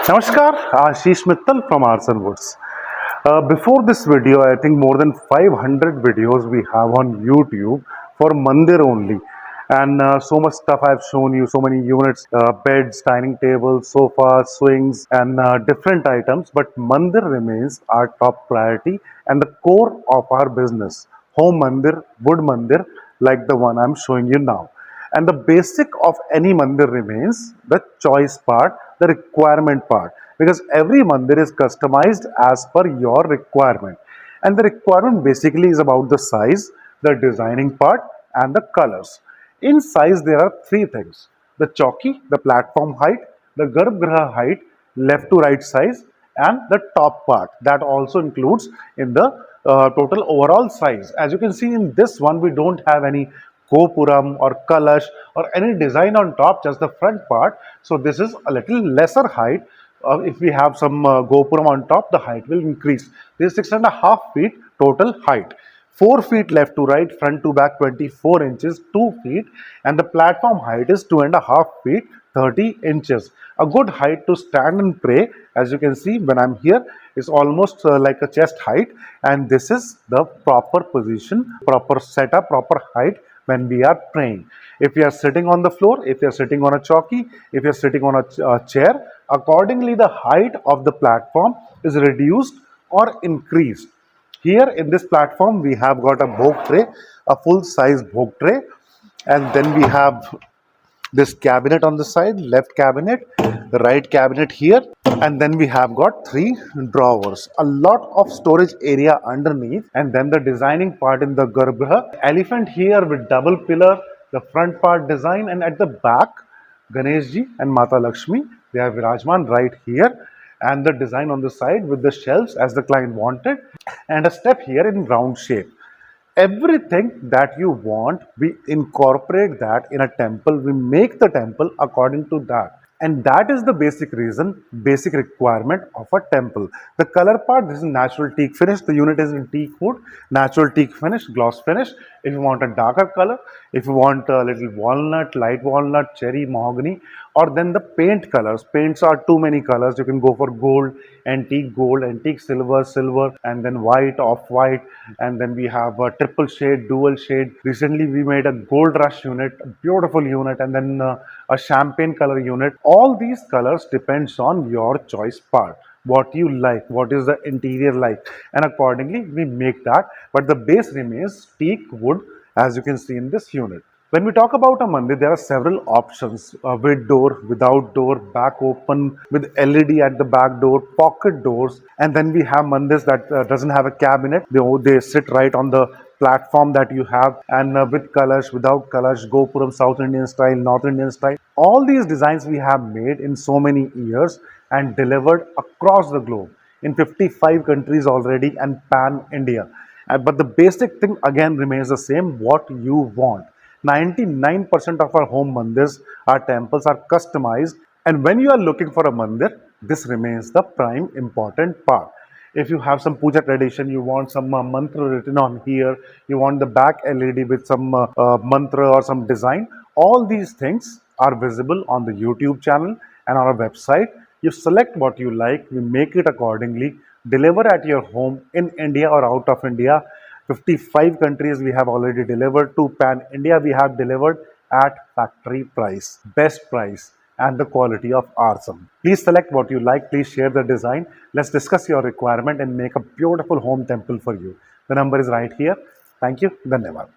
Namaskar, Ashish Mittal from Aarsun Woods. Before this video, I think more than 500 videos we have on YouTube for Mandir only. And so much stuff I've shown you, so many units, beds, dining tables, sofas, swings, and different items. But Mandir remains our top priority and the core of our business. Home Mandir, wood Mandir, like the one I'm showing you now. And the basic of any mandir remains the choice part, the requirement part, because every mandir is customized as per your requirement. And the requirement basically is about the size, the designing part, and the colors. In size, there are three things: the chowki, the platform height, the garbhagriha height, left to right size, and the top part. That also includes in the total overall size. As you can see in this one, we don't have any Gopuram or Kalash or any design on top, just the front part. So this is a little lesser height. If we have some Gopuram on top, the height will increase. This is 6.5 feet total height. 4 feet left to right, front to back 24 inches, 2 feet, and the platform height is 2.5 feet, 30 inches. A good height to stand and pray, as you can see when I'm here, is almost like a chest height, and this is the proper position, proper setup, proper height when we are praying. If you are sitting on the floor, if you are sitting on a chowki, if you are sitting on a chair, accordingly the height of the platform is reduced or increased. Here in this platform, we have got a bhog tray, a full size bhog tray, and then we have this cabinet on the side, left cabinet, the right cabinet here, and then we have got three drawers, a lot of storage area underneath, and then the designing part in the garbha, elephant here with double pillar, the front part design, and at the back Ganeshji and Mata Lakshmi, they are Virajman right here, and the design on the side with the shelves as the client wanted, and a step here in round shape. Everything that you want, we incorporate that in a temple. We make the temple according to that. And that is the basic reason, basic requirement of a temple. The color part, this is natural teak finish. The unit is in teak wood, natural teak finish, gloss finish. If you want a darker color, if you want a little walnut, light walnut, cherry, mahogany, or then the paint colors. Paints are too many colors. You can go for gold, antique silver, silver, and then white, off white, and then we have a triple shade, dual shade. Recently, we made a gold rush unit, a beautiful unit, and then a champagne color unit. All these colors depends on your choice part, what you like, what is the interior like, and accordingly we make that. But the base remains teak wood, as you can see in this unit. When we talk about a mandir, there are several options: with door, without door, back open, with LED at the back door, pocket doors, and then we have mandirs that doesn't have a cabinet. They sit right on the platform that you have, and with colors, without colors, Gopuram, South Indian style, North Indian style. All these designs we have made in so many years and delivered across the globe in 55 countries already and pan India. But the basic thing again remains the same: what you want. 99% of our home mandirs, our temples are customized, and when you are looking for a mandir, this remains the prime important part. If you have some puja tradition, you want some mantra written on here, you want the back LED with some mantra or some design, all these things are visible on the YouTube channel and on our website. You select what you like, we make it accordingly, deliver at your home in India or out of India. 55 countries we have already delivered to, pan India we have delivered at factory price, best price, and the quality of Aarsun. Please select what you like, please share the design. Let's discuss your requirement and make a beautiful home temple for you. The number is right here. Thank you. Dhanyavad.